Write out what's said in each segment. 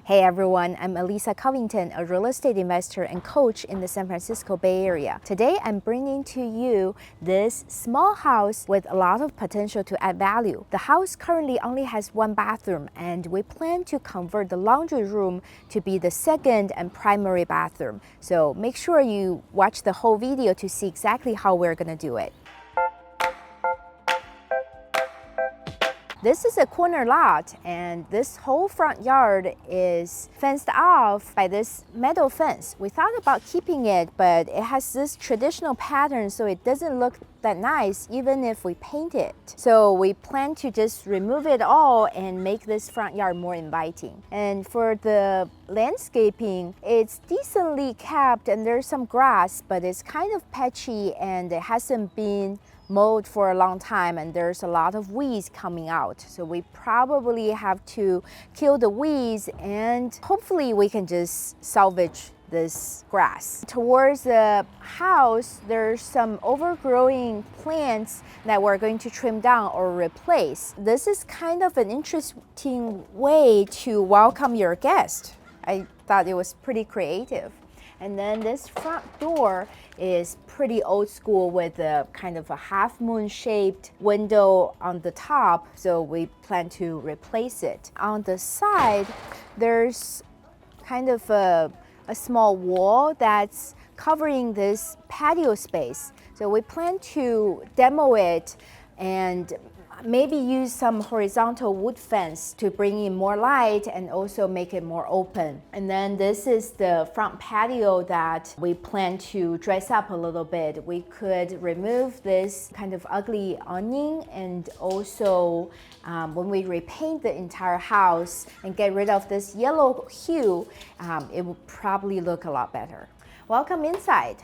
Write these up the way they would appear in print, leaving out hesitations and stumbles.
Hey everyone, I'm Elisa Covington, a real estate investor and coach in the San Francisco Bay Area. Today I'm bringing to you this small house with a lot of potential to add value. The house currently only has one bathroom, and we plan to convert the laundry room to be the second and primary bathroom. So make sure you watch the whole video to see exactly how we're gonna do it. This is a corner lot, and this whole front yard is fenced off by this metal fence. We thought about keeping it, but it has this traditional pattern, so it doesn't look that nice even if we paint it. So we plan to just remove it all and make this front yard more inviting. And for the landscaping, it's decently kept and there's some grass, but it's kind of patchy and it hasn't been mowed for a long time, and there's a lot of weeds coming out. So we probably have to kill the weeds, and hopefully we can just salvage this grass. Towards the house, there's some overgrowing plants that we're going to trim down or replace. This is kind of an interesting way to welcome your guest. I thought it was pretty creative. And then this front door is pretty old school with a kind of a half moon shaped window on the top, so we plan to replace it. On the side, there's kind of a small wall that's covering this patio space. So we plan to demo it and maybe use some horizontal wood fence to bring in more light and also make it more open. And then this is the front patio that we plan to dress up a little bit. We could remove this kind of ugly awning, and also when we repaint the entire house and get rid of this yellow hue, it will probably look a lot better. Welcome inside.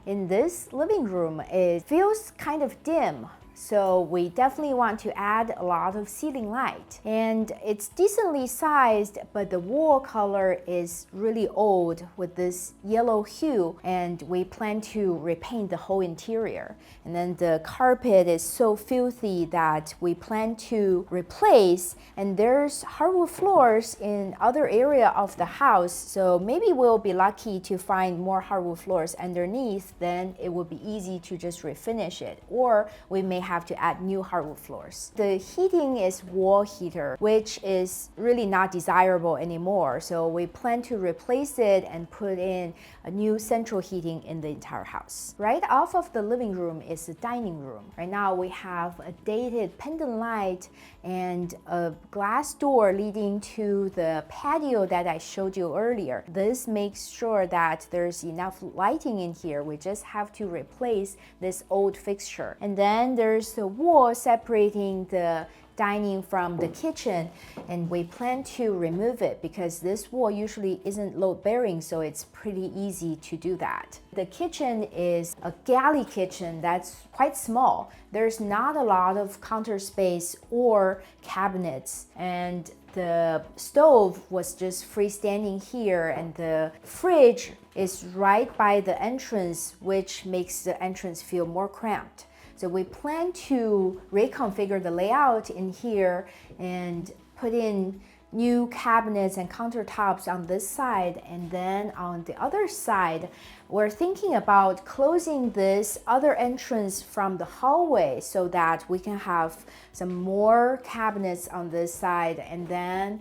In this living room, it feels kind of dim. So we definitely want to add a lot of ceiling light. And it's decently sized, but the wall color is really old with this yellow hue, and we plan to repaint the whole interior. And then the carpet is so filthy that we plan to replace, and there's hardwood floors in other area of the house, so maybe we'll be lucky to find more hardwood floors underneath. Then it will be easy to just refinish it, or we may have to add new hardwood floors. The heating is wall heater, which is really not desirable anymore. So we plan to replace it and put in a new central heating in the entire house. Right off of the living room is the dining room. Right now we have a dated pendant light and a glass door leading to the patio that I showed you earlier. This makes sure that there's enough lighting in here. We just have to replace this old fixture. And then there's the wall separating the dining from the kitchen, and we plan to remove it because this wall usually isn't load bearing, so it's pretty easy to do that. The kitchen is a galley kitchen that's quite small. There's not a lot of counter space or cabinets, and the stove was just freestanding here, and the fridge is right by the entrance, which makes the entrance feel more cramped. So we plan to reconfigure the layout in here and put in new cabinets and countertops on this side, and then on the other side, we're thinking about closing this other entrance from the hallway so that we can have some more cabinets on this side, and then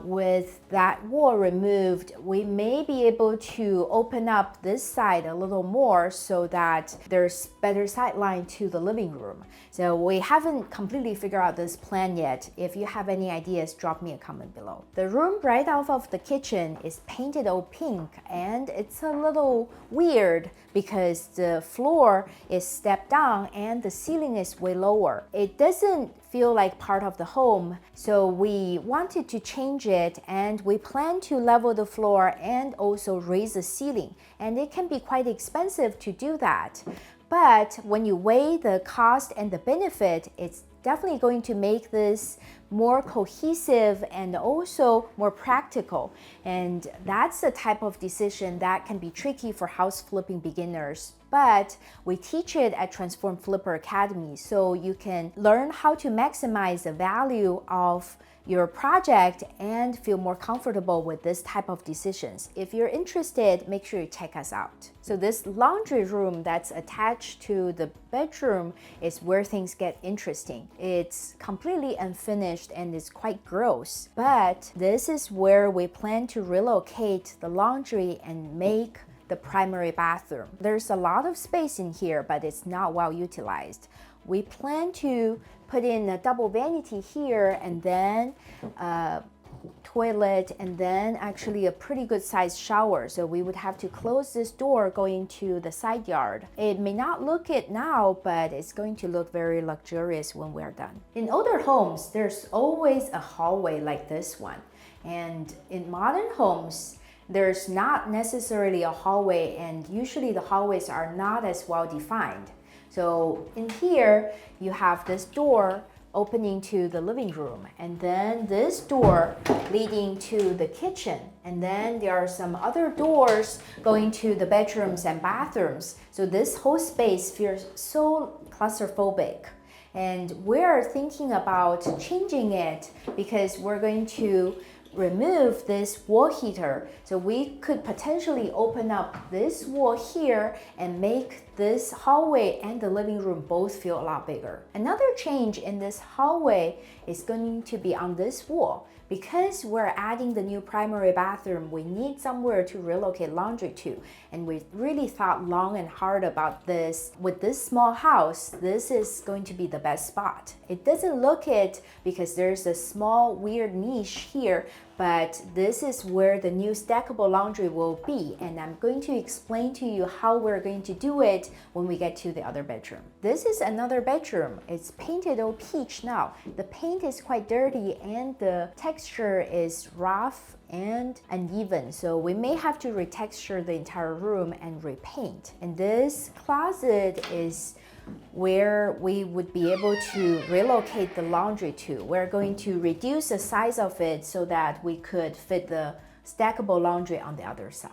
with that wall removed, we may be able to open up this side a little more so that there's better sight line to the living room. So we haven't completely figured out this plan yet. If you have any ideas, drop me a comment below. The room right off of the kitchen is painted all pink, and it's a little weird because the floor is stepped down and the ceiling is way lower. It doesn't feel like part of the home, so we wanted to change it, and we plan to level the floor and also raise the ceiling, and it can be quite expensive to do that. But when you weigh the cost and the benefit, it's definitely going to make this more cohesive and also more practical. And that's the type of decision that can be tricky for house flipping beginners. But we teach it at Transform Flipper Academy, so you can learn how to maximize the value of your project and feel more comfortable with this type of decisions. If you're interested, make sure you check us out. So this laundry room that's attached to the bedroom is where things get interesting. It's completely unfinished and it's quite gross, but this is where we plan to relocate the laundry and make the primary bathroom. There's a lot of space in here, but it's not well utilized. We plan to put in a double vanity here and then a toilet and then actually a pretty good sized shower. So we would have to close this door going to the side yard. It may not look it now, but it's going to look very luxurious when we're done. In older homes, there's always a hallway like this one. And in modern homes, there's not necessarily a hallway, and usually the hallways are not as well defined. So in here, you have this door opening to the living room, and then this door leading to the kitchen. And then there are some other doors going to the bedrooms and bathrooms. So this whole space feels so claustrophobic. And we're thinking about changing it because we're going to remove this wall heater. So we could potentially open up this wall here and make this hallway and the living room both feel a lot bigger. Another change in this hallway is going to be on this wall. Because we're adding the new primary bathroom, we need somewhere to relocate laundry to. And we really thought long and hard about this. With this small house, this is going to be the best spot. It doesn't look it because there's a small weird niche here, but this is where the new stackable laundry will be. And I'm going to explain to you how we're going to do it when we get to the other bedroom. This is another bedroom. It's painted all peach now. The paint is quite dirty and the texture is rough and uneven, so we may have to retexture the entire room and repaint. And this closet is where we would be able to relocate the laundry to. We're going to reduce the size of it so that we could fit the stackable laundry on the other side.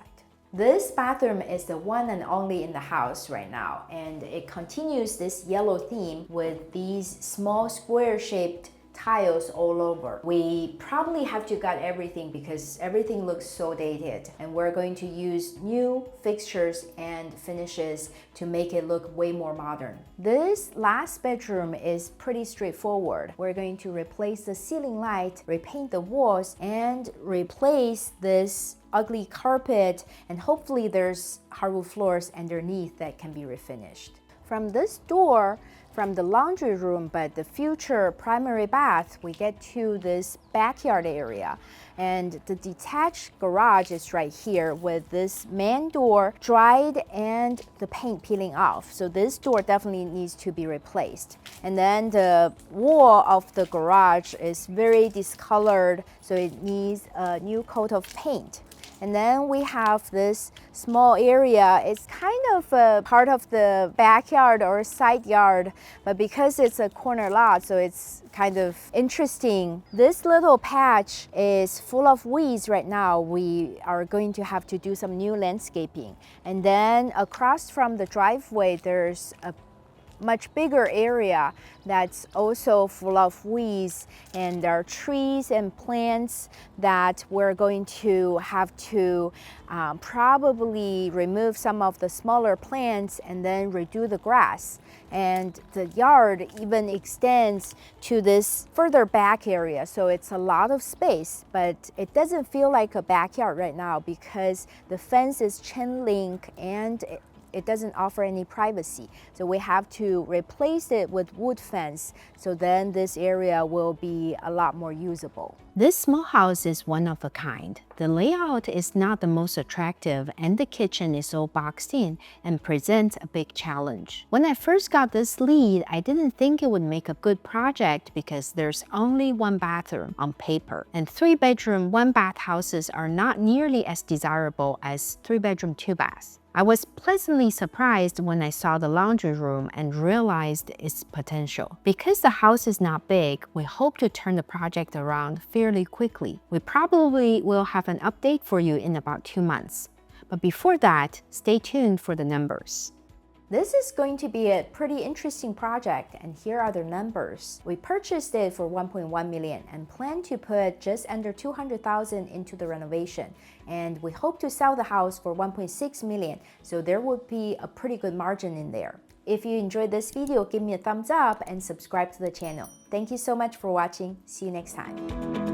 This bathroom is the one and only in the house right now, and it continues this yellow theme with these small square-shaped tiles all over. We probably have to gut everything because everything looks so dated, and we're going to use new fixtures and finishes to make it look way more modern. This last bedroom is pretty straightforward. We're going to replace the ceiling light, repaint the walls, and replace this ugly carpet, and hopefully there's hardwood floors underneath that can be refinished. From this door, from the laundry room, but the future primary bath, we get to this backyard area. And the detached garage is right here with this main door dried and the paint peeling off. So this door definitely needs to be replaced. And then the wall of the garage is very discolored, so it needs a new coat of paint. And then we have this small area. It's kind of a part of the backyard or side yard, but because it's a corner lot, so it's kind of interesting. This little patch is full of weeds right now. We are going to have to do some new landscaping. And then across from the driveway, there's a much bigger area that's also full of weeds, and there are trees and plants that we're going to have to probably remove some of the smaller plants and then redo the grass. And the yard even extends to this further back area, so it's a lot of space, but it doesn't feel like a backyard right now because the fence is chain link and it doesn't offer any privacy. So we have to replace it with wood fence, so then this area will be a lot more usable. This small house is one of a kind. The layout is not the most attractive, and the kitchen is all boxed in and presents a big challenge. When I first got this lead, I didn't think it would make a good project because there's only one bathroom on paper, and 3-bedroom, 1-bath houses are not nearly as desirable as 3-bedroom, 2-bath. I was pleasantly surprised when I saw the laundry room and realized its potential. Because the house is not big, we hope to turn the project around fairly quickly. We probably will have an update for you in about 2 months. But before that, stay tuned for the numbers. This is going to be a pretty interesting project, and here are the numbers. We purchased it for 1.1 million and plan to put just under 200,000 into the renovation, and we hope to sell the house for 1.6 million, so there would be a pretty good margin in there. If you enjoyed this video, give me a thumbs up and subscribe to the channel. Thank you so much for watching. See you next time.